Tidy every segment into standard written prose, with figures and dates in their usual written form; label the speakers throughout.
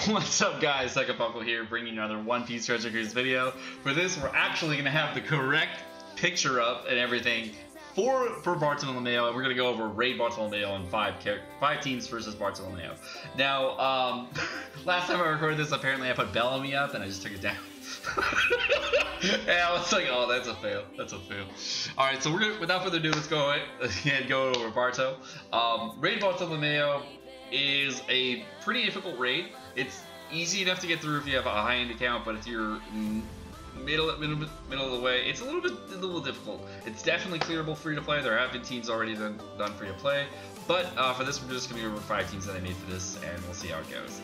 Speaker 1: What's up, guys? Sekapoko here, bringing you another One Piece Treasure Cruise video. For this, we're actually going to have the correct picture up and everything for Bartolomeo, and we're going to go over Raid Bartolomeo and five teams versus Bartolomeo. Now, last time I recorded this, apparently I put Bellamy up, and I just took it down. And I was like, oh, that's a fail. That's a fail. Alright, so we're going to, without further ado, let's go ahead and go over Barto. Raid Bartolomeo is a pretty difficult raid. It's easy enough to get through if you have a high-end account, but if you're middle of the way, it's a little difficult. It's definitely clearable free to play. There have been teams already done free to play, but for this, we're just gonna go over 5 teams that I made for this, and we'll see how it goes.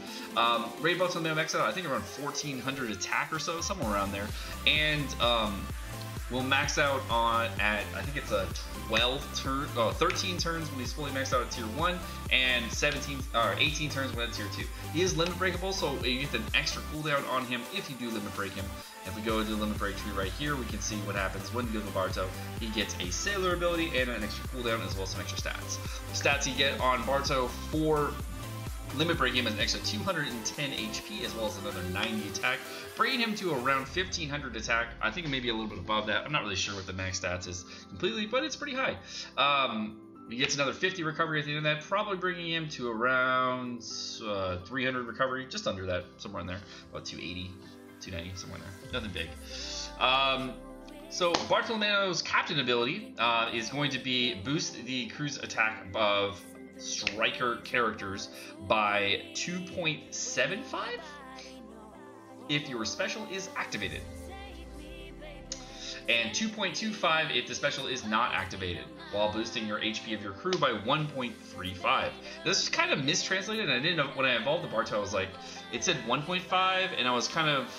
Speaker 1: Raid Bartolomeo max out, I think around 1400 attack or so, somewhere around there, and we'll max out on at, I think it's a 13 turns when he's fully maxed out at tier 1, and 18 turns when it's tier 2. He is limit breakable, so you get an extra cooldown on him if you do limit break him. If we go to the limit break tree right here, we can see what happens when you go to Barto. He gets a sailor ability and an extra cooldown, as well as some extra stats. The stats you get on Barto for limit break him is an extra 210 HP, as well as another 90 attack, bringing him to around 1500 attack. I think maybe a little bit above that. I'm not really sure what the max stats is completely, but it's pretty high. He gets another 50 recovery at the end of that, probably bringing him to around 300 recovery, just under that, somewhere in there, about 280, 290, somewhere in there, nothing big. So Bartolomeo's captain ability is going to be boost the crew's attack of striker characters by 2.75 if your special is activated, and 2.25 if the special is not activated, while boosting your HP of your crew by 1.35. This is kind of mistranslated, and I didn't know when I evolved the Barto. I was like, it said 1.5, and I was kind of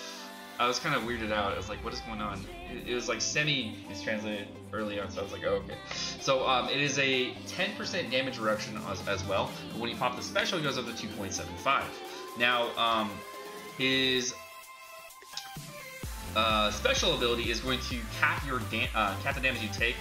Speaker 1: weirded out. I was like, what is going on? It was like semi-mistranslated early on, so I was like, oh, okay. So it is a 10% damage reduction as well, but when you pop the special, it goes up to 2.75. Now, his special ability is going to cap the damage you take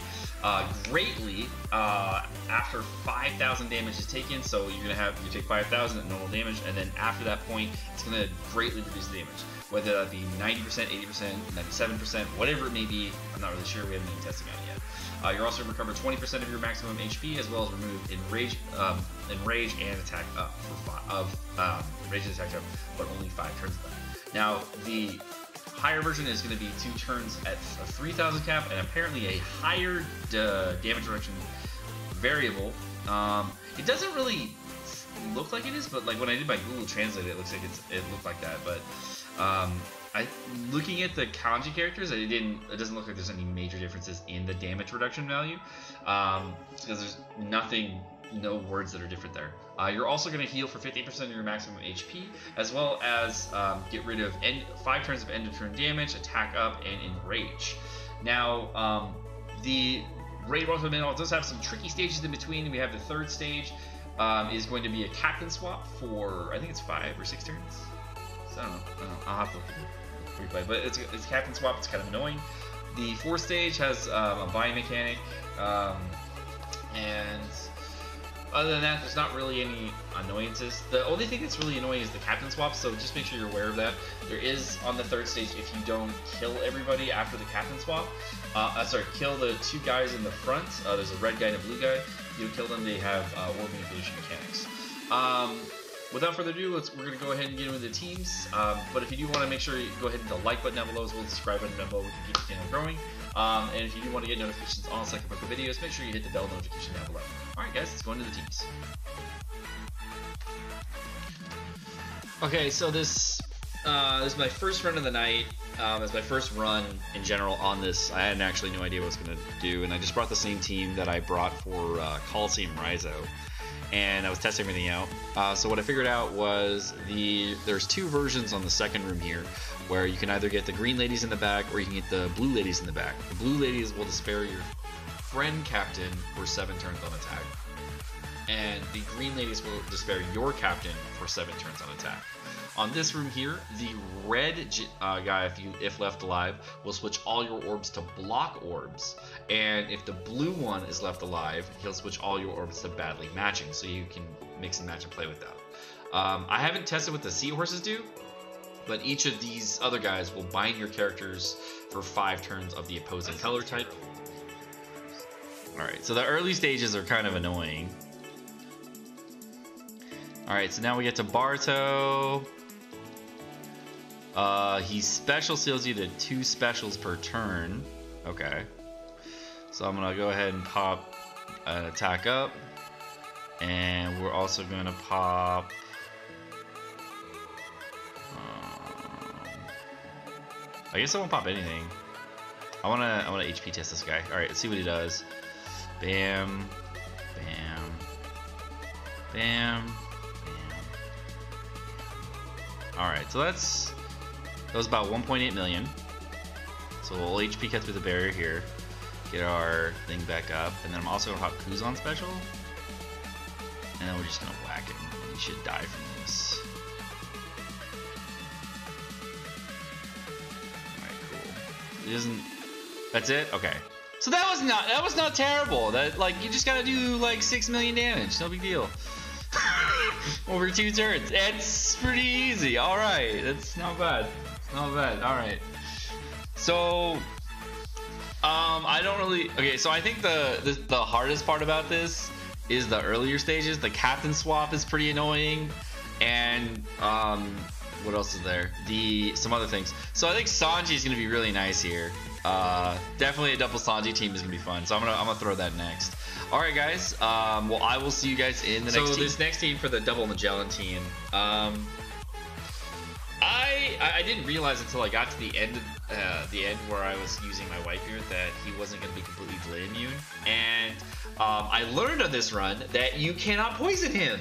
Speaker 1: greatly after 5,000 damage is taken. So you take 5,000 at normal damage, and then after that point, it's going to greatly reduce the damage. Whether that be 90%, 80%, 97%, whatever it may be, I'm not really sure. We haven't been testing out yet. You're also going to recover 20% of your maximum HP, as well as remove enrage and attack up rage and attack up, but only 5 turns left. Now the higher version is going to be 2 turns at a 3,000 cap, and apparently a higher damage reduction variable. It doesn't really look like it is, but like when I did my Google Translate, it looks like it looked like that. But looking at the kanji characters, it doesn't look like there's any major differences in the damage reduction value, because there's no words that are different there. You're also going to heal for 50% of your maximum HP, as well as get rid of 5 turns of end of turn damage, attack up, and enrage. Now, the Raid Bartolomeo does have some tricky stages in between. We have the 3rd stage is going to be a captain swap for, I think it's 5 or 6 turns. So, I don't know. I'll have to replay, but it's captain swap. It's kind of annoying. The 4th stage has a buying mechanic, and other than that, there's not really any annoyances. The only thing that's really annoying is the captain swap, so just make sure you're aware of that. There is, on the 3rd stage, if you don't kill everybody after the captain swap, kill the 2 guys in the front, there's a red guy and a blue guy. If you kill them, they have orb manipulation mechanics. Without further ado, we're going to go ahead and get into the teams. But if you do want to make sure you go ahead and hit the like button down below, as well as the subscribe button down below, we can keep the channel growing. And if you do want to get notifications on Sekapoko videos, make sure you hit the bell notification down below. Alright guys, let's go into the teams. Okay, so this is my first run of the night. It's my first run in general on this. I had actually no idea what I was going to do, and I just brought the same team that I brought for Coliseum Rizo, and I was testing everything out. So what I figured out was there's 2 versions on the second room here, where you can either get the green ladies in the back, or you can get the blue ladies in the back. The blue ladies will despair your friend captain for 7 turns on attack, and the green ladies will despair your captain for 7 turns on attack. On this room here, the red guy, if left alive, will switch all your orbs to block orbs, and if the blue one is left alive, he'll switch all your orbs to badly matching, so you can mix and match and play with that. I haven't tested what the seahorses do, but each of these other guys will bind your characters for 5 turns of the opposing color type. Alright, so the early stages are kind of annoying. Alright, so now we get to Barto. He special seals you to 2 specials per turn. Okay. So I'm gonna go ahead and pop an attack up. And we're also gonna pop... I guess I won't pop anything. I wanna HP test this guy. Alright, let's see what he does. Bam. Bam. Bam. Alright, so that was about 1.8 million. So we'll HP cut through the barrier here. Get our thing back up. And then I'm also going to hop Kuzan special. And then we're just going to whack him. He should die from this. Alright, cool. He doesn't... That's it? Okay. So that was not terrible. That, like, you just got to do like 6 million damage. No big deal. Over 2 turns. It's pretty easy. Alright, that's not bad. Not bad. Alright. So I don't really... Okay, so I think the hardest part about this is the earlier stages. The captain swap is pretty annoying. And what else is there? Some other things. So I think Sanji is gonna be really nice here. Definitely a double Sanji team is gonna be fun. So I'm gonna throw that next. All right, guys. Well, I will see you guys in the next team. So this next team for the double Magellan team. I didn't realize until I got to the end where I was using my Whitebeard that he wasn't going to be completely delay immune, and I learned on this run that you cannot poison him.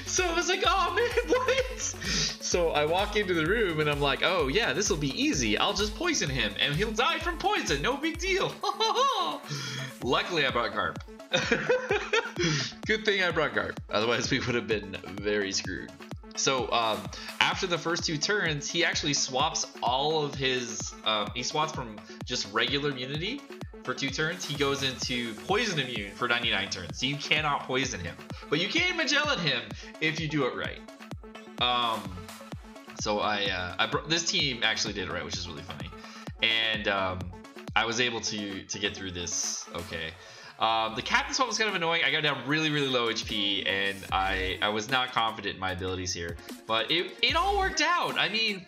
Speaker 1: So I was like, oh man, what? So I walk into the room and I'm like, oh yeah, this will be easy. I'll just poison him and he'll die from poison. No big deal. Luckily, I brought Garp. Good thing I brought Garp. Otherwise, we would have been very screwed. So after the first 2 turns, he actually swaps all of his... he swaps from just regular immunity for 2 turns. He goes into poison immune for 99 turns. So you cannot poison him. But you can Magellan him if you do it right. So this team actually did it right, which is really funny. And I was able to get through this okay. The captain swap was kind of annoying. I got down really low HP, and I was not confident in my abilities here. But it all worked out. I mean,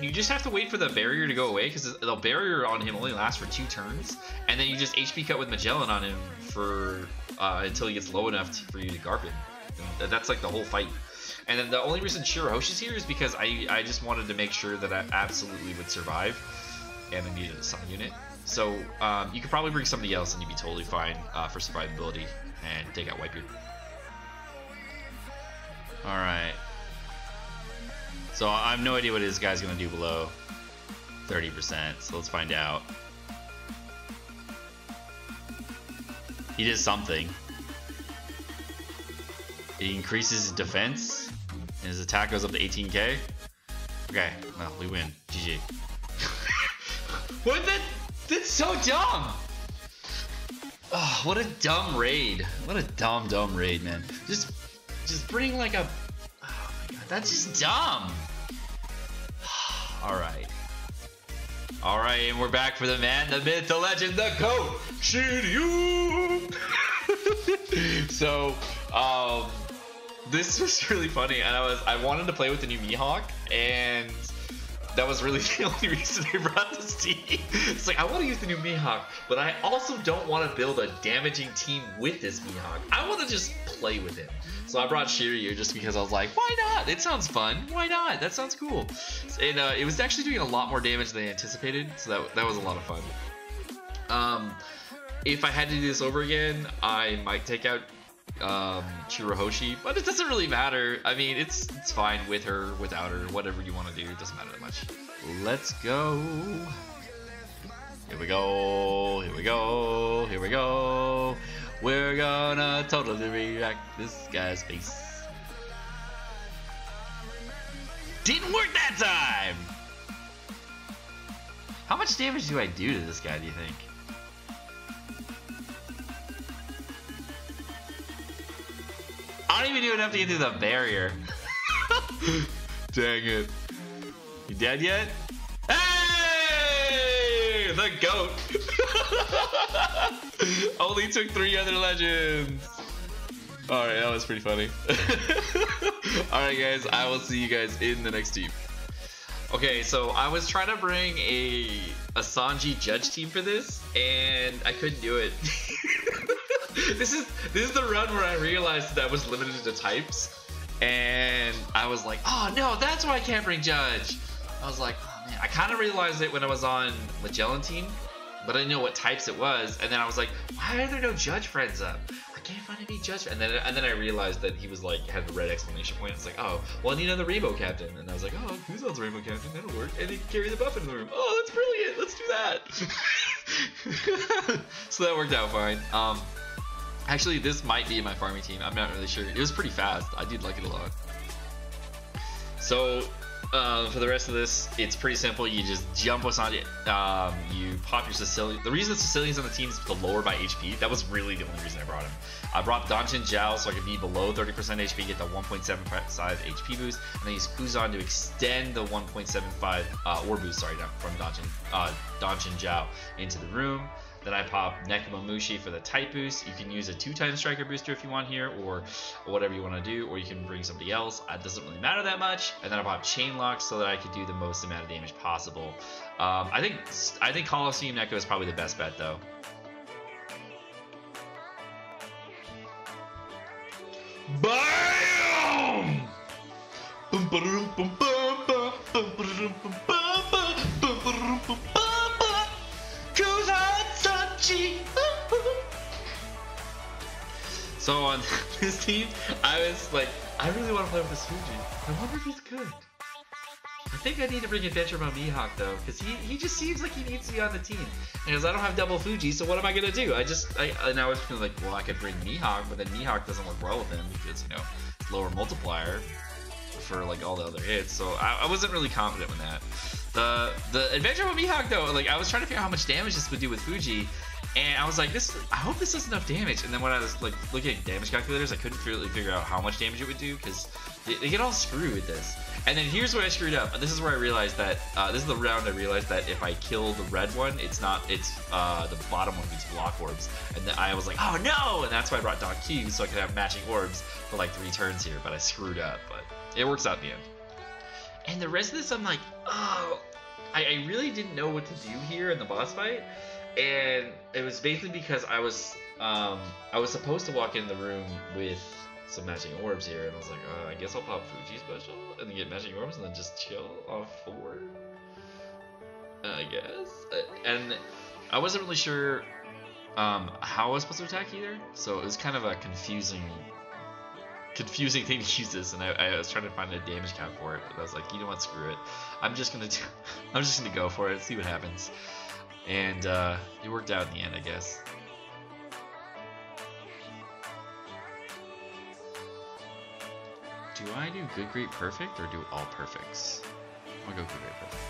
Speaker 1: you just have to wait for the barrier to go away, because the barrier on him only lasts for 2 turns, and then you just HP cut with Magellan on him for until he gets low enough for you to Garp him. That's like the whole fight. And then the only reason Shirahoshi's here is because I just wanted to make sure that I absolutely would survive, and I needed a sun unit. So you could probably bring somebody else and you'd be totally fine for survivability and take out Whitebeard. Alright. So I have no idea what this guy's going to do below 30%, so let's find out. He did something. He increases his defense, and his attack goes up to 18k. Okay, well, we win. GG. What? That's so dumb! Oh, what a dumb raid. What a dumb raid, man. Just bring like a... Oh my god, that's just dumb. Alright. Alright, and we're back for the man, the myth, the legend, the GOAT, Shiryu! So, this was really funny, and I wanted to play with the new Mihawk, and that was really the only reason I brought this team. It's like, I want to use the new Mihawk, but I also don't want to build a damaging team with this Mihawk. I want to just play with him. So I brought Shiryu just because I was like, why not? It sounds fun. Why not? That sounds cool. And it was actually doing a lot more damage than I anticipated, so that was a lot of fun. If I had to do this over again, I might take out Shirahoshi, but it doesn't really matter. I mean, it's fine with her, without her, whatever you want to do. It doesn't matter that much. Let's go. Here we go. Here we go. Here we go. We're gonna totally react this guy's face. Didn't work that time. How much damage do I do to this guy, do you think? I don't even do enough to get through the barrier. Dang it. You dead yet? Hey! The GOAT! Only took 3 other legends. Alright, that was pretty funny. Alright guys, I will see you guys in the next team. Okay, so I was trying to bring a Sanji judge team for this, and I couldn't do it. This is the run where I realized that I was limited to types, and I was like, oh no, that's why I can't bring judge. I was like, oh man, I kind of realized it when I was on Magellan Team, but I didn't know what types it was, and then I was like, why are there no judge friends up? I can't find any judge, and then I realized that he was like had a red exclamation point. It's like, oh, well I need another rainbow captain, and I was like, oh, Kuzan's rainbow captain, that'll work, and he can carry the buff into the room. Oh, that's brilliant, let's do that. So that worked out fine. Actually, this might be my farming team. I'm not really sure. It was pretty fast. I did like it a lot. So for the rest of this, it's pretty simple. You just jump what's on it. You pop your Sicilian. The reason the Sicilian's on the team is to lower by HP. That was really the only reason I brought him. I brought Danchin Zhao so I could be below 30% HP, get the 1.75 HP boost, and then use Kuzan to extend the 1.75 orb boost. Sorry, from Danchin Zhao into the room. Then I pop Nekomamushi for the type boost. You can use a 2-time striker booster if you want here, or whatever you want to do, or you can bring somebody else. It doesn't really matter that much. And then I pop Chain Lock so that I could do the most amount of damage possible. I think Colosseum Neko is probably the best bet though. BAM! So on this team, I was like, I really want to play with this Fuji. I wonder if he's good. I think I need to bring Adventure Mode Mihawk though, because he just seems like he needs to be on the team. Because I don't have double Fuji, so what am I gonna do? I was feeling like, well, I could bring Mihawk, but then Mihawk doesn't work well with him because, you know, it's lower multiplier for like all the other hits. So I wasn't really confident with that. The Adventure Mode Mihawk though, like I was trying to figure out how much damage this would do with Fuji. And I was like, I hope this does enough damage. And then when I was like looking at damage calculators, I couldn't really figure out how much damage it would do because they get all screwed with this. And then here's where I screwed up. This is where I realized that this is the round I realized that if I kill the red one, it's the bottom one gets block orbs. And then I was like, oh no! And that's why I brought Doc Q so I could have matching orbs for like 3 turns here. But I screwed up. But it works out in the end. And the rest of this, I'm like, oh, I really didn't know what to do here in the boss fight. And it was basically because I was supposed to walk in the room with some matching orbs here, and I was like, I guess I'll pop Fuji special and then get matching orbs and then just chill off 4. I guess. And I wasn't really sure how I was supposed to attack either, so it was kind of a confusing thing to use this, and I was trying to find a damage count for it, but I was like, you know what, screw it. I'm just gonna go for it, see what happens. And it worked out in the end, I guess. Do I do good, great, perfect, or do all perfects? I'm gonna go good, great, perfect.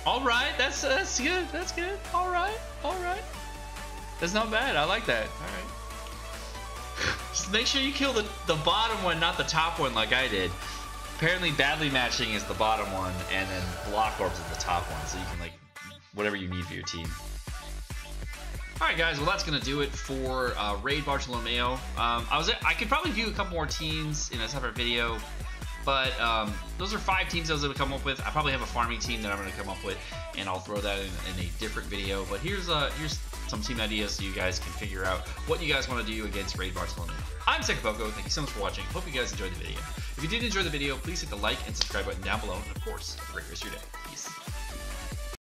Speaker 1: All right, that's good. That's good. All right. That's not bad. I like that. All right. Just make sure you kill the bottom one, not the top one like I did. Apparently badly matching is the bottom one, and then block orbs is the top one, so you can like whatever you need for your team. Alright guys, well that's gonna do it for Raid Bartolomeo. I could probably do a couple more teams in a separate video, but those are 5 teams I was able to come up with. I probably have a farming team that I'm gonna come up with, and I'll throw that in a different video. But here's some team ideas so you guys can figure out what you guys want to do against Raid Bartolomeo. I'm Sekapoko, thank you so much for watching. Hope you guys enjoyed the video. If you did enjoy the video, please hit the like and subscribe button down below, and of course, have a great rest of your day. Peace.